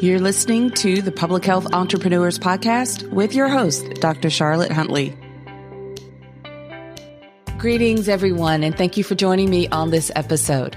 You're listening to the Public Health Entrepreneurs Podcast with your host, Dr. Charlotte Huntley. Greetings, everyone, and thank you for joining me on this episode.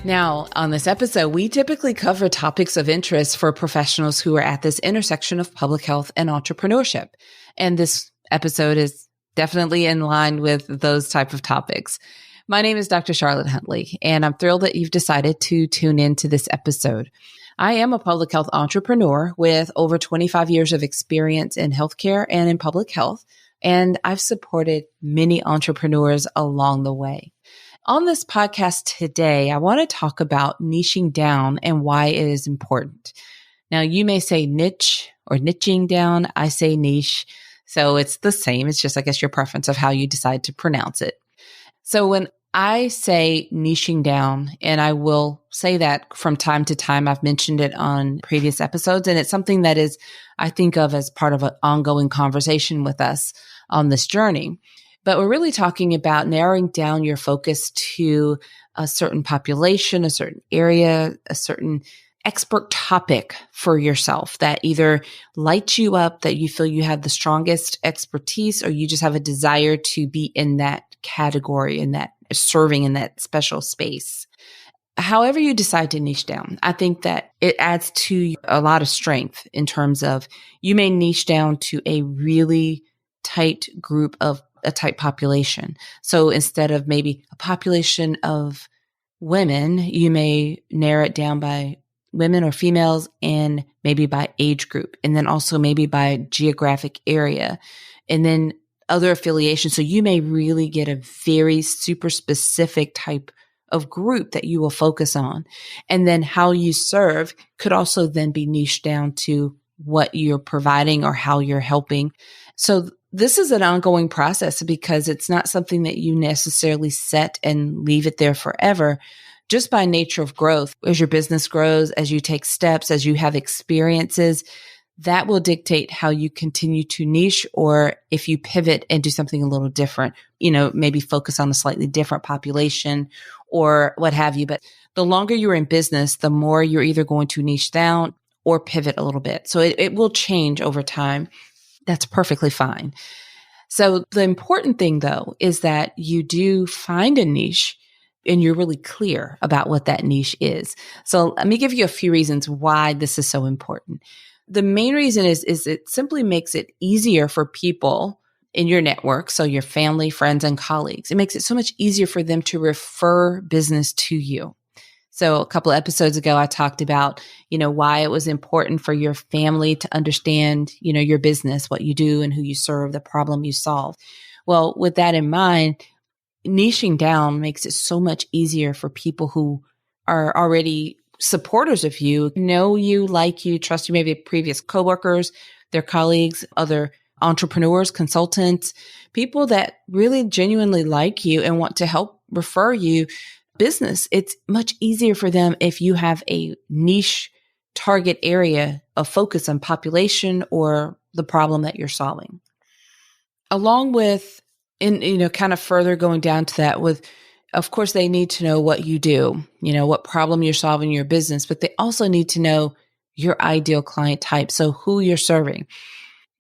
Now, on this episode, we typically cover topics of interest for professionals who are at this intersection of public health and entrepreneurship. And this episode is definitely in line with those type of topics. My name is Dr. Charlotte Huntley, and I'm thrilled that you've decided to tune into this episode. I am a public health entrepreneur with over 25 years of experience in healthcare and in public health, and I've supported many entrepreneurs along the way. On this podcast today, I want to talk about niching down and why it is important. Now, you may say niche or niching down. I say niche. So it's the same. It's just, I guess, your preference of how you decide to pronounce it. So when I say niching down, and I will say that from time to time, I've mentioned it on previous episodes, and it's something that is, I think of as part of an ongoing conversation with us on this journey. But we're really talking about narrowing down your focus to a certain population, a certain area, a certain expert topic for yourself that either lights you up, that you feel you have the strongest expertise, or you just have a desire to be in that category, in that serving in that special space. However you decide to niche down, I think that it adds to a lot of strength in terms of you may niche down to a really tight group of a tight population. So instead of maybe a population of women, you may narrow it down by women or females and maybe by age group, and then also maybe by geographic area, and then other affiliations. So you may really get a very super specific type of group that you will focus on. And then how you serve could also then be niched down to what you're providing or how you're helping. So this is an ongoing process because it's not something that you necessarily set and leave it there forever. Just by nature of growth, as your business grows, as you take steps, as you have experiences, that will dictate how you continue to niche, or if you pivot and do something a little different, maybe focus on a slightly different population or what have you. But the longer you're in business, the more you're either going to niche down or pivot a little bit. So it will change over time. That's perfectly fine. So the important thing, though, is that you do find a niche and you're really clear about what that niche is. So let me give you a few reasons why this is so important. The main reason is it simply makes it easier for people in your network, so your family, friends, and colleagues. It makes it so much easier for them to refer business to you. So a couple of episodes ago, I talked about, why it was important for your family to understand, your business, what you do and who you serve, the problem you solve. Well, with that in mind, niching down makes it so much easier for people who are already supporters of you, know you, like you, trust you, maybe previous coworkers, their colleagues, other entrepreneurs, consultants, people that really genuinely like you and want to help refer you business. It's much easier for them if you have a niche target area of focus on population or the problem that you're solving. Along with, kind of further going down to that with, of course, they need to know what you do, what problem you're solving in your business, but they also need to know your ideal client type. So who you're serving.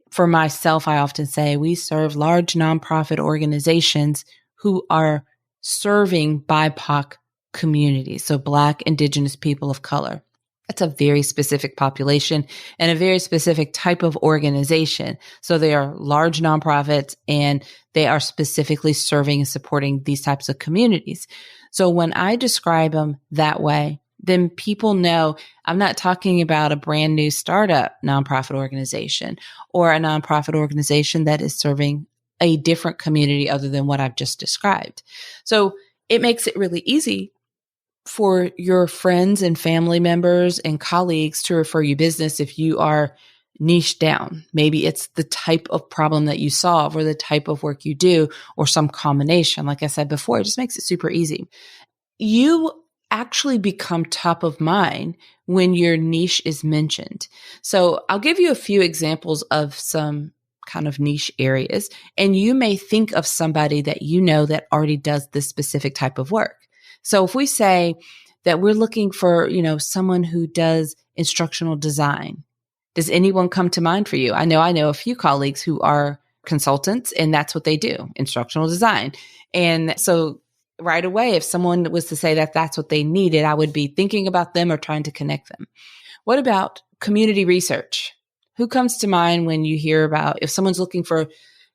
For myself, I often say we serve large nonprofit organizations who are serving BIPOC communities. So Black, Indigenous people of color. That's a very specific population and a very specific type of organization. So they are large nonprofits and they are specifically serving and supporting these types of communities. So when I describe them that way, then people know I'm not talking about a brand new startup nonprofit organization or a nonprofit organization that is serving a different community other than what I've just described. So it makes it really easy for your friends and family members and colleagues to refer you business if you are niche down. Maybe it's the type of problem that you solve or the type of work you do or some combination. Like I said before, it just makes it super easy. You actually become top of mind when your niche is mentioned. So I'll give you a few examples of some kind of niche areas, and you may think of somebody that that already does this specific type of work. So if we say that we're looking for, someone who does instructional design? Does anyone come to mind for you? I know a few colleagues who are consultants, and that's what they do, instructional design. And so right away, if someone was to say that that's what they needed, I would be thinking about them or trying to connect them. What about community research? Who comes to mind when you hear about if someone's looking for,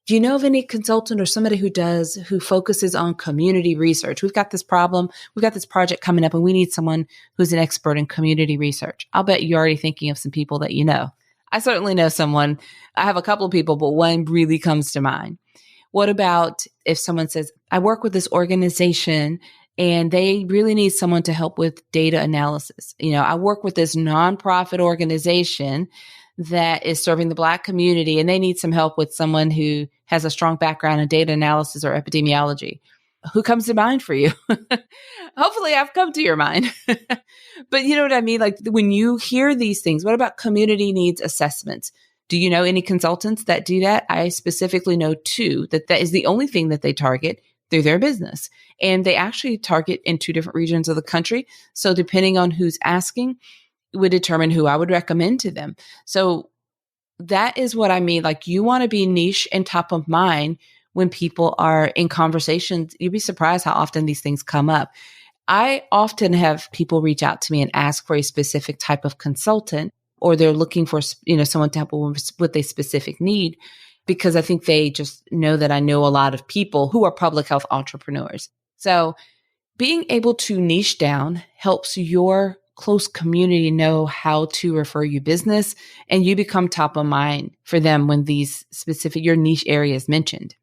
do you know of any consultant or somebody who focuses on community research? We've got this problem. We've got this project coming up and we need someone who's an expert in community research. I'll bet you're already thinking of some people that you know. I certainly know someone. I have a couple of people, but one really comes to mind. What about if someone says, I work with this organization and they really need someone to help with data analysis. I work with this nonprofit organization that is serving the Black community, and they need some help with someone who has a strong background in data analysis or epidemiology. Who comes to mind for you? Hopefully I've come to your mind. But you know what I mean? Like when you hear these things, what about community needs assessments? Do you know any consultants that do that? I specifically know two that is the only thing that they target through their business. And they actually target in 2 different regions of the country. So depending on who's asking, would determine who I would recommend to them. So that is what I mean. Like you want to be niche and top of mind when people are in conversations. You'd be surprised how often these things come up. I often have people reach out to me and ask for a specific type of consultant, or they're looking for, someone to help with a specific need, because I think they just know that I know a lot of people who are public health entrepreneurs. So being able to niche down helps your close community know how to refer you business, and you become top of mind for them when your niche area is mentioned.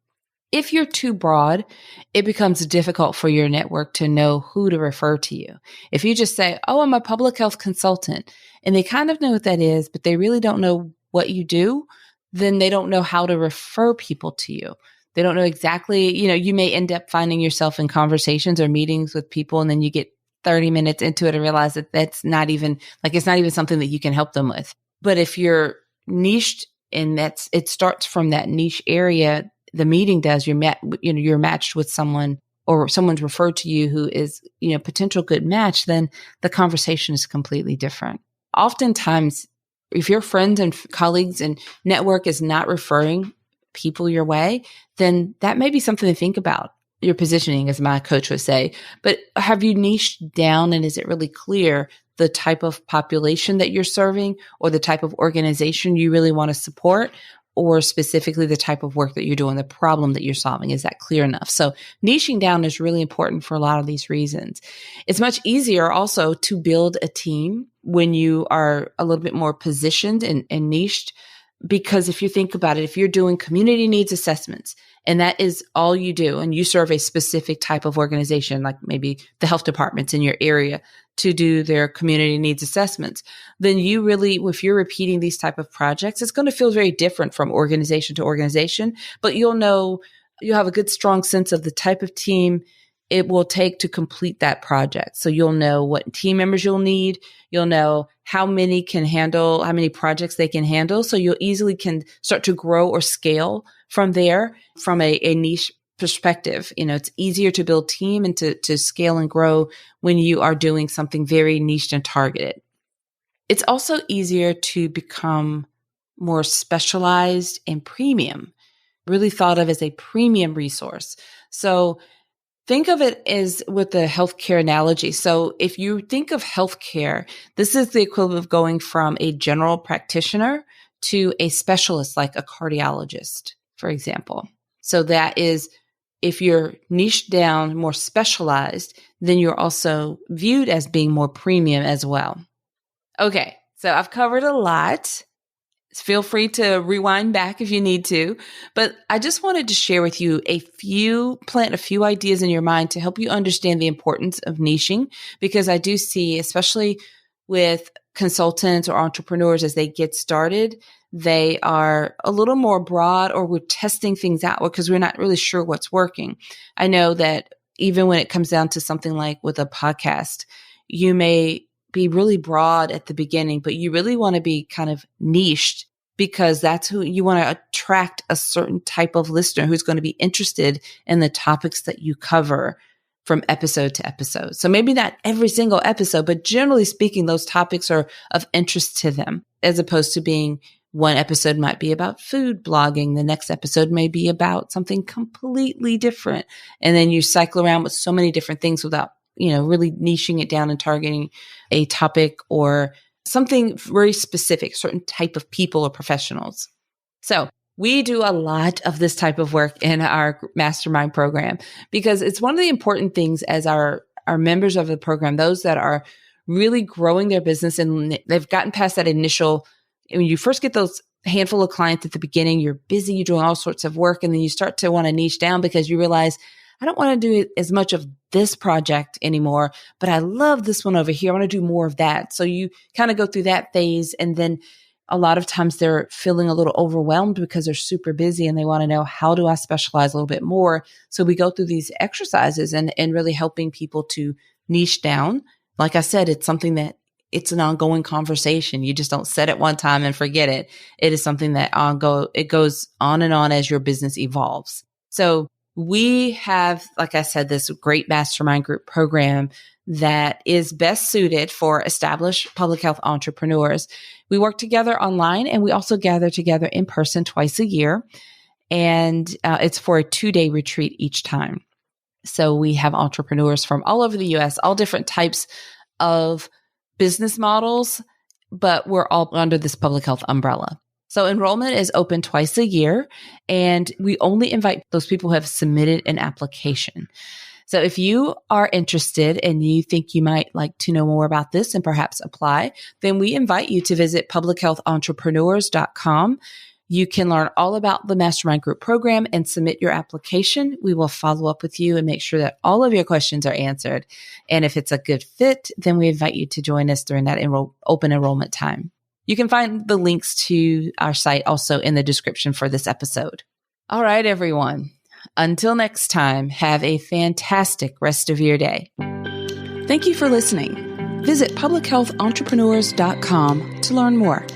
If you're too broad, it becomes difficult for your network to know who to refer to you. If you just say, oh, I'm a public health consultant, and they kind of know what that is, but they really don't know what you do, then they don't know how to refer people to you. They don't know exactly, you may end up finding yourself in conversations or meetings with people, and then you get 30 minutes into it and realize that it's not even something that you can help them with. But if you're niched and it starts from that niche area, the meeting does, you're matched with someone, or someone's referred to you who is, potential good match, then the conversation is completely different. Oftentimes, if your friends and colleagues and network is not referring people your way, then that may be something to think about. Your positioning, as my coach would say. But have you niched down, and is it really clear the type of population that you're serving, or the type of organization you really want to support, or specifically the type of work that you're doing, the problem that you're solving? Is that clear enough? So niching down is really important for a lot of these reasons. It's much easier also to build a team when you are a little bit more positioned and niched, because if you think about it, if you're doing community needs assessments, and that is all you do, and you serve a specific type of organization, like maybe the health departments in your area to do their community needs assessments, then you really, if you're repeating these type of projects, it's going to feel very different from organization to organization, but you'll have a good, strong sense of the type of team it will take to complete that project. So you'll know what team members you'll need. You'll know how many projects they can handle. So you'll easily can start to grow or scale from there from a niche perspective. It's easier to build team and to scale and grow when you are doing something very niched and targeted. It's also easier to become more specialized and premium, really thought of as a premium resource. So think of it as with the healthcare analogy. So if you think of healthcare, this is the equivalent of going from a general practitioner to a specialist, like a cardiologist, for example. So that is, if you're niched down, more specialized, then you're also viewed as being more premium as well. Okay, so I've covered a lot. Feel free to rewind back if you need to. But I just wanted to share with you plant a few ideas in your mind to help you understand the importance of niching, because I do see, especially with consultants or entrepreneurs, as they get started, they are a little more broad, or we're testing things out because we're not really sure what's working. I know that even when it comes down to something like with a podcast, you may be really broad at the beginning, but you really want to be kind of niched, because that's who you want to attract, a certain type of listener who's going to be interested in the topics that you cover. from episode to episode. So maybe not every single episode, but generally speaking, those topics are of interest to them, as opposed to being one episode might be about food blogging. The next episode may be about something completely different. And then you cycle around with so many different things without, really niching it down and targeting a topic or something very specific, certain type of people or professionals. So we do a lot of this type of work in our mastermind program because it's one of the important things as our members of the program, those that are really growing their business and they've gotten past that initial, when you first get those handful of clients at the beginning, you're busy, you're doing all sorts of work, and then you start to want to niche down because you realize, I don't want to do as much of this project anymore, but I love this one over here. I want to do more of that. So you kind of go through that phase, and then a lot of times they're feeling a little overwhelmed because they're super busy and they want to know, how do I specialize a little bit more? So we go through these exercises and really helping people to niche down. Like I said, it's something that it's an ongoing conversation. You just don't set it one time and forget it. It is something that it goes on and on as your business evolves. So we have, like I said, this great mastermind group program that is best suited for established public health entrepreneurs. We work together online and we also gather together in person twice a year. And it's for a 2-day retreat each time. So we have entrepreneurs from all over the US, all different types of business models, but we're all under this public health umbrella. So enrollment is open twice a year, and we only invite those people who have submitted an application. So if you are interested and you think you might like to know more about this and perhaps apply, then we invite you to visit publichealthentrepreneurs.com. You can learn all about the Mastermind Group program and submit your application. We will follow up with you and make sure that all of your questions are answered. And if it's a good fit, then we invite you to join us during that open enrollment time. You can find the links to our site also in the description for this episode. All right, everyone. Until next time, have a fantastic rest of your day. Thank you for listening. Visit publichealthentrepreneurs.com to learn more.